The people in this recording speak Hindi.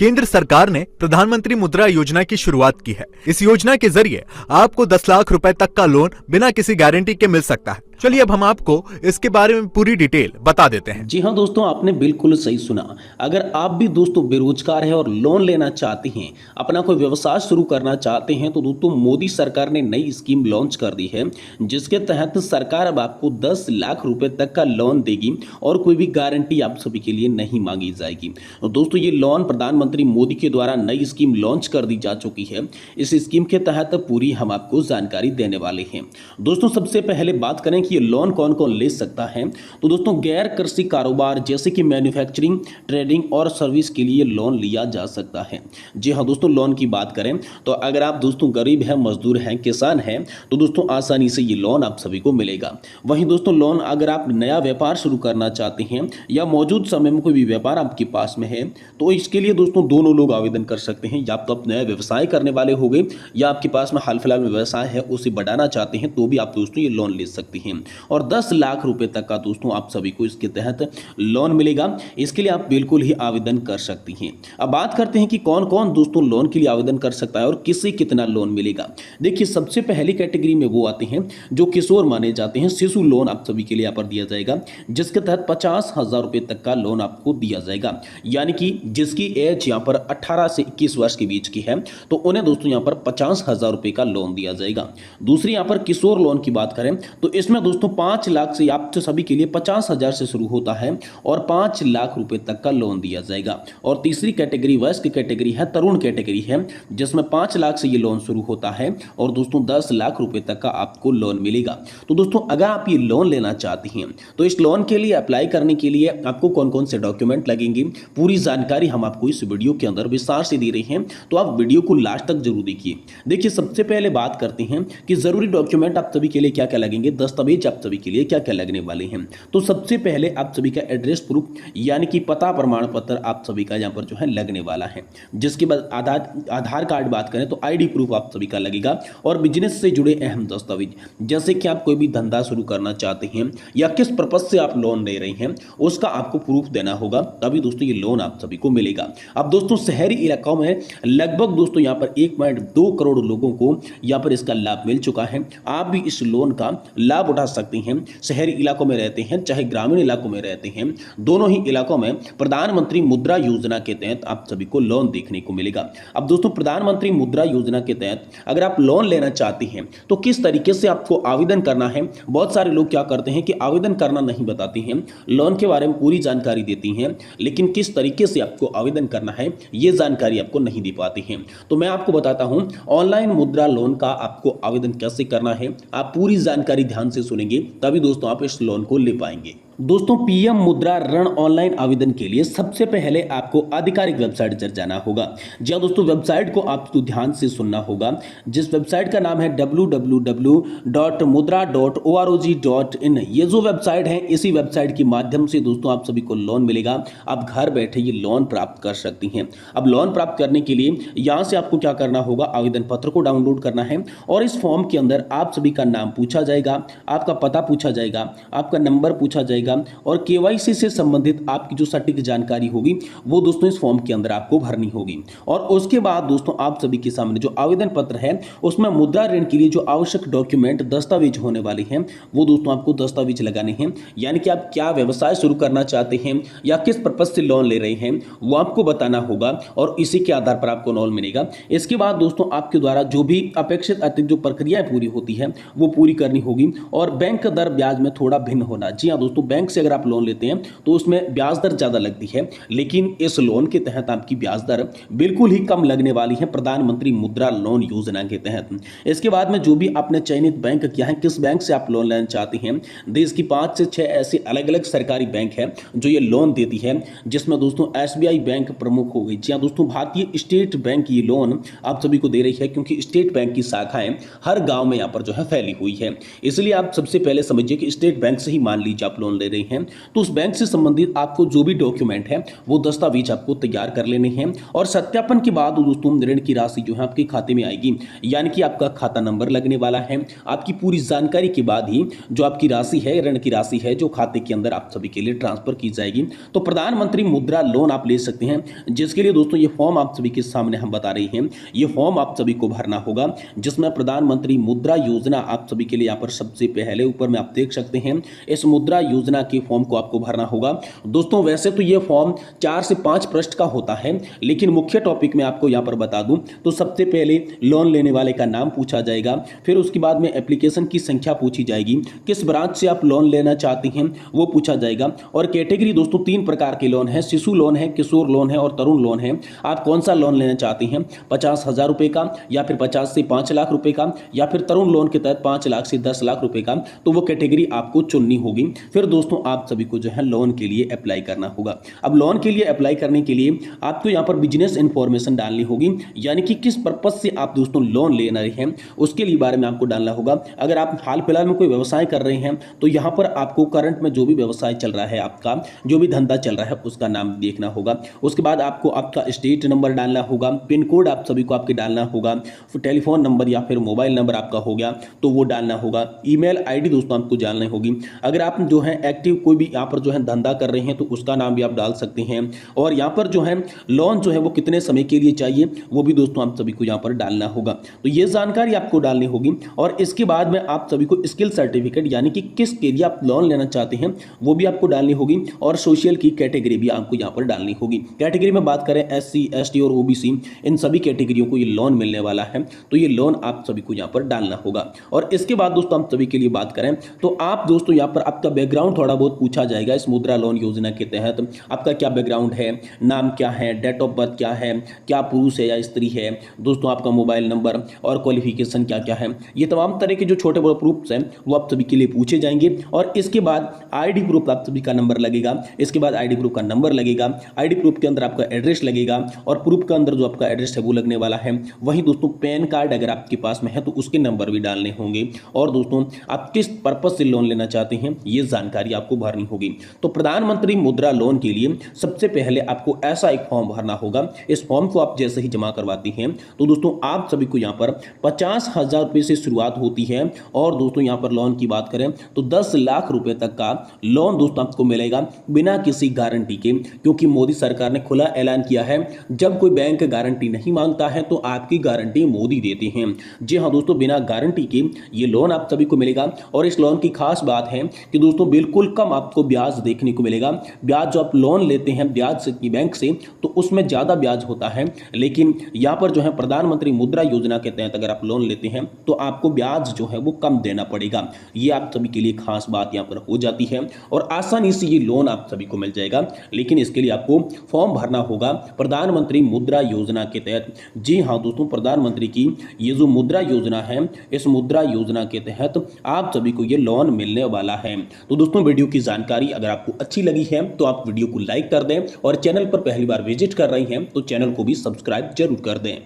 केंद्र सरकार ने प्रधानमंत्री मुद्रा योजना की शुरुआत की है। इस योजना के जरिए आपको 10 लाख रुपए तक का लोन बिना किसी गारंटी के मिल सकता है। चलिए अब हम आपको इसके बारे में पूरी डिटेल बता देते हैं। जी हाँ दोस्तों, आपने बिल्कुल सही सुना। अगर आप भी दोस्तों बेरोजगार हैं और लोन लेना चाहते हैं, अपना कोई व्यवसाय शुरू करना चाहते हैं, तो दोस्तों मोदी सरकार ने नई स्कीम लॉन्च कर दी है, जिसके तहत सरकार अब आपको 10 लाख रुपए तक का लोन देगी और कोई भी गारंटी आप सभी के लिए नहीं मांगी जाएगी। तो दोस्तों ये लोन प्रधानमंत्री मोदी के द्वारा नई स्कीम लॉन्च कर दी जा चुकी है। इस स्कीम के तहत पूरी हम आपको जानकारी देने वाले हैं। दोस्तों सबसे पहले बात करें ये लोन कौन कौन ले सकता है, तो दोस्तों गैर कृषि कारोबार जैसे कि मैन्युफैक्चरिंग, ट्रेडिंग और सर्विस के लिए लोन लिया जा सकता है। जी हाँ दोस्तों, लोन की बात करें तो अगर आप दोस्तों गरीब हैं, मजदूर हैं, किसान हैं, तो दोस्तों आसानी से ये लोन आप सभी को मिलेगा। वहीं दोस्तों लोन अगर आप नया व्यापार शुरू करना चाहते हैं या मौजूद समय में कोई भी व्यापार आपके पास में है, तो इसके लिए दोस्तों दोनों लोग आवेदन कर सकते हैं। या तो आप नया व्यवसाय करने वाले हो गए या आपके पास में हाल फिलहाल में व्यवसाय है उसे बढ़ाना चाहते हैं, तो भी आप दोस्तों ये लोन ले सकते हैं और 10 लाख रुपए तक का दोस्तों आप सभी को इसके तहत लोन मिलेगा। इसके लिए आप बिल्कुल ही आवेदन कर सकती हैं। अब बात करते हैं कि कौन कौन दोस्तों लोन के लिए आवेदन कर सकता है और किसे कितना लोन मिलेगा। देखिए सबसे पहली कैटेगरी में वो आते हैं जो किशोर माने जाते हैं। शिशु लोन आप सभी के लिए यहाँ पर दिया जाएगा, जिसके तहत 50,000 रुपए तक का लोन आपको दिया जाएगा। यानी कि जिसकी एज यहाँ पर 18 से 21 वर्ष के बीच की है, तो उन्हें दोस्तों यहाँ पर 50,000 रुपए का लोन दिया जाएगा। दूसरी यहाँ पर किशोर लोन की बात करें तो इसमें दोस्तों 5 लाख से आप सभी के लिए 50,000 से शुरू होता है और 5 लाख रुपए तक का लोन दिया जाएगा। और तीसरी कैटेगरी वयस्क कैटेगरी है, तरुण कैटेगरी है, जिसमें 5 लाख से ये लोन शुरू होता है और दोस्तों 10 लाख रुपए तक का आपको लोन मिलेगा। तो दोस्तों अगर आप ये लोन लेना चाहते हैं तो इस लोन के लिए अप्लाई करने के लिए आपको कौन कौन से डॉक्यूमेंट लगेंगे, पूरी जानकारी हम आपको इस वीडियो के अंदर विस्तार से दे रहे हैं, तो आप वीडियो को लास्ट तक जरूर देखिए। देखिए सबसे पहले बात करते हैं कि जरूरी डॉक्यूमेंट आप सभी के लिए क्या क्या लगेंगे, दस्तावेज आप सभी के लिए क्या क्या लगने वाले हैं। तो सबसे पहले आप सभी का एड्रेस प्रूफ यानी कि पता प्रमाण पत्र आप सभी का यहाँ पर जो है लगने वाला है। जिसके बाद आधार कार्ड बात करें तो आईडी प्रूफ आप सभी का लगेगा और बिजनेस से जुड़े अहम दस्तावेज जैसे कि आप कोई भी धंधा शुरू करना चाहते हैं या किस पर्पज से आप लोन ले रहे हैं उसका आपको प्रूफ देना होगा, तभी दोस्तों ये लोन आप सभी को मिलेगा। अब दोस्तों शहरी इलाकों में लगभग दोस्तों यहाँ पर 1.2 करोड़ लोगों को यहाँ पर इसका लाभ मिल चुका है। आप भी इस लोन का लाभ उठा सकते हैं। शहरी इलाकों में रहते हैं चाहे ग्रामीण इलाकों में रहते हैं, दोनों ही इलाकों में प्रधानमंत्री मुद्रा योजना के तहत आप सभी को लोन देखने को मिलेगा। अब दोस्तों प्रधानमंत्री मुद्रा योजना के तहत अगर आप लोन लेना चाहते हैं तो किस तरीके से आपको आवेदन करना है। बहुत सारे लोग क्या करते हैं कि आवेदन करना नहीं बताते हैं, लोन के बारे में पूरी जानकारी देती हैं, लेकिन किस तरीके से आपको आवेदन करना है ये जानकारी आपको नहीं दे पाते हैं। तो मैं आपको बताता हूं ऑनलाइन मुद्रा लोन का आपको आवेदन कैसे करना है। आप पूरी जानकारी ध्यान से सुनेंगे तभी दोस्तों आप इस लोन को ले पाएंगे। दोस्तों पीएम मुद्रा ऋण ऑनलाइन आवेदन के लिए सबसे पहले आपको आधिकारिक वेबसाइट पर जाना होगा। जी दोस्तों वेबसाइट को आपको ध्यान से सुनना होगा, जिस वेबसाइट का नाम है www.mudra.org.in। ये जो वेबसाइट है इसी वेबसाइट के माध्यम से दोस्तों आप सभी को लोन मिलेगा। आप घर बैठे ये लोन प्राप्त कर सकती हैं। अब लोन प्राप्त करने के लिए यहाँ से आपको क्या करना होगा, आवेदन पत्र को डाउनलोड करना है और इस फॉर्म के अंदर आप सभी का नाम पूछा जाएगा, आपका पता पूछा जाएगा, आपका नंबर पूछा जाएगा और केवाईसी से संबंधित आपकी जो सटीक जानकारी होगी वो दोस्तों इस फॉर्म के अंदर आपको भरनी होगी। और उसके बाद दोस्तों आप सभी के सामने जो आवेदन पत्र है उसमें मुद्रा ऋण के लिए जो आवश्यक डॉक्यूमेंट दस्तावेज होने वाले हैं वो दोस्तों आपको दस्तावेज लगाने हैं। यानी कि आप क्या व्यवसाय शुरू करना चाहते हैं या किस पर्पज से लोन ले रहे हैं वो आपको बताना होगा और इसी के आधार पर आपको लोन मिलेगा। इसके बाद दोस्तों आपके द्वारा जो भी अपेक्षित अतिरिक्त जो प्रक्रियाएं पूरी होती है वो पूरी करनी होगी और बैंक दर ब्याज में थोड़ा भिन्न होना। जी हाँ दोस्तों, बैंक से अगर आप लोन लेते हैं तो उसमें ब्याज दर ज्यादा लगती है, लेकिन इस लोन के तहत आपकी ब्याज दर बिल्कुल ही कम लगने वाली है प्रधानमंत्री मुद्रा लोन योजना के तहत। इसके बाद में जो भी आपने चयनित बैंक किया है, किस बैंक से आप लोन लेना चाहते हैं, देश की 5 से 6 ऐसी अलग अलग सरकारी बैंक है जो ये लोन देती है, जिसमें दोस्तों एसबीआई बैंक प्रमुख हो गई। जी हाँ दोस्तों, भारतीय स्टेट बैंक ये लोन आप सभी को दे रही है क्योंकि स्टेट बैंक की शाखाएं हर गांव में यहाँ पर जो है फैली हुई है। इसलिए आप सबसे पहले समझिए कि स्टेट बैंक से ही मान लीजिए आप लोन ले रहे हैं तो उस बैंक से संबंधित आपको जो भी डॉक्यूमेंट है वो दस्तावेज आपको तैयार कर लेने हैं और सत्यापन के बाद दोस्तों ऋण की राशि जो है आपके खाते में आएगी। यानी कि आपका खाता नंबर लगने वाला है, आपकी पूरी जानकारी के बाद ही जो आपकी राशि है, ऋण की राशि है, जो खाते के अंदर आप सभी के लिए ट्रांसफर की जाएगी। तो प्रधानमंत्री मुद्रा लोन आप ले सकते हैं, जिसके लिए दोस्तों ये फॉर्म आप सभी के सामने हम बता रहे हैं। ये फॉर्म आप सभी को भरना होगा, जिसमें प्रधानमंत्री मुद्रा योजना आप सभी के लिए यहाँ पर सबसे पहले ऊपर में आप देख सकते हैं, इस मुद्रा योजना के फॉर्म को आपको भरना होगा। दोस्तों वैसे तो ये फॉर्म 4 से 5 पृष्ठ का होता है, लेकिन मुख्य टॉपिक में आपको यहाँ पर बता दूं तो सबसे पहले लोन लेने वाले का नाम पूछा जाएगा, फिर उसके बाद में एप्लीकेशन की संख्या पूछी जाएगी, किस ब्रांच से आप लोन लेना चाहते हैं वो पूछा जाएगा। और कैटेगरी दोस्तों 3 प्रकार के लोन है, शिशु लोन है, किशोर लोन है और तरुण लोन है। आप कौन सा लोन लेना चाहते हैं, 50,000 रुपए का या फिर 50 से 5 लाख रुपए का या फिर तरुण लोन के तहत 5 लाख से 10 लाख रुपए का, तो वो कैटेगरी आपको चुननी होगी। फिर दोस्तों आप सभी को जो है लोन के लिए अप्लाई करना होगा। अब लोन के लिए अप्लाई करने के लिए आपको यहाँ पर बिजनेस इंफॉर्मेशन डालनी होगी, यानी कि किस पर्पज से आप दोस्तों लोन ले रहे हैं उसके लिए बारे में आपको डालना होगा। अगर आप हाल फिलहाल में कोई व्यवसाय कर रहे हैं तो यहाँ पर आपको करंट में जो भी व्यवसाय चल रहा है, आपका जो भी धंधा चल रहा है उसका नाम देखना होगा। उसके बाद आपको आपका स्टेट नंबर डालना होगा, पिन कोड आप सभी को आपके डालना होगा, टेलीफोन नंबर या फिर मोबाइल नंबर आपका हो गया तो वो डालना होगा। ईमेल आईडी दोस्तों आपको डालनी होगी। अगर आप जो है एक्टिव कोई भी यहाँ पर जो है धंधा कर रहे हैं तो उसका नाम भी आप डाल सकते हैं। और यहाँ पर जो है लोन जो है वो कितने समय के लिए चाहिए वो भी दोस्तों आप सभी को यहाँ पर डालना होगा। तो ये जानकारी आपको डालनी होगी। और इसके बाद में आप सभी को स्किल सर्टिफिकेट यानी कि किसके लिए आप लोन लेना चाहते हैं वो भी आपको डालनी होगी। और सोशल की कैटेगरी भी आपको यहाँ पर डालनी होगी। कैटेगरी में बात करें SC ST और OBC, इन सभी कैटेगरियों को ये लोन मिलने वाला है, तो ये लोन आप सभी को यहाँ पर डालना होगा। और इसके बाद दोस्तों हम सभी के लिए बात करें तो आप दोस्तों यहाँ पर आपका बैकग्राउंड थोड़ा बहुत पूछा जाएगा। इस मुद्रा लोन योजना के तहत आपका क्या बैकग्राउंड है, नाम क्या है, डेट ऑफ बर्थ क्या है, क्या पुरुष है या स्त्री है, दोस्तों आपका मोबाइल नंबर और क्वालिफिकेशन क्या क्या है, ये तमाम तरह के जो छोटे बड़े प्रूफ्स हैं वो आप सभी के लिए पूछे जाएंगे। और इसके बाद ID प्रूफ आप सभी का नंबर लगेगा, इसके बाद ID प्रूफ का नंबर लगेगा, ID प्रूफ के अंदर आपका एड्रेस लगेगा और प्रूफ के अंदर जो आपका एड्रेस है वो लगने वाला है। वहीं दोस्तों पैन कार्ड अगर आपके पास में है तो उसके नंबर भी डालने होंगे। और दोस्तों आप किस पर्पज से लोन लेना चाहते हैं ये जानकारी आपको भरनी होगी। तो प्रधानमंत्री मुद्रा लोन के लिए सबसे पहले आपको ऐसा एक फॉर्म भरना होगा। इस फॉर्म को आप जैसे ही जमा करवाते हैं तो दोस्तों आप सभी को यहाँ पर 50,000 रुपए से शुरुआत होती है। और दोस्तों यहाँ पर लोन की बात करें तो 10 लाख रुपए तक का लोन दोस्तों आपको मिलेगा बिना किसी गारंटी के, क्योंकि मोदी सरकार ने खुला ऐलान किया है जब कोई बैंक गारंटी नहीं मांगता है तो आपकी गारंटी मोदी देते हैं। जी हाँ दोस्तों, बिना गारंटी के ये लोन आप सभी को मिलेगा। और इस लोन की खास बात है कि दोस्तों बिल्कुल कम आपको ब्याज देखने को मिलेगा। ब्याज जो आप लोन लेते हैं ब्याज से बैंक से तो उसमें ज्यादा ब्याज होता है, लेकिन यहाँ पर जो है प्रधानमंत्री मुद्रा योजना के तहत अगर आप लोन लेते हैं तो आपको ब्याज जो है वो कम देना पड़ेगा। ये आप सभी के लिए खास बात यहाँ पर हो जाती है और आसानी से ये लोन आप सभी को मिल जाएगा। लेकिन इसके लिए आपको फॉर्म भरना होगा प्रधानमंत्री मुद्रा योजना के तहत। जी हाँ दोस्तों, प्रधानमंत्री की ये जो मुद्रा योजना है, इस मुद्रा योजना के तहत आप सभी को ये लोन मिलने वाला है। तो दोस्तों वीडियो की जानकारी अगर आपको अच्छी लगी है तो आप वीडियो को लाइक कर दें और चैनल पर पहली बार विजिट कर रही हैं तो चैनल को भी सब्सक्राइब जरूर कर दें।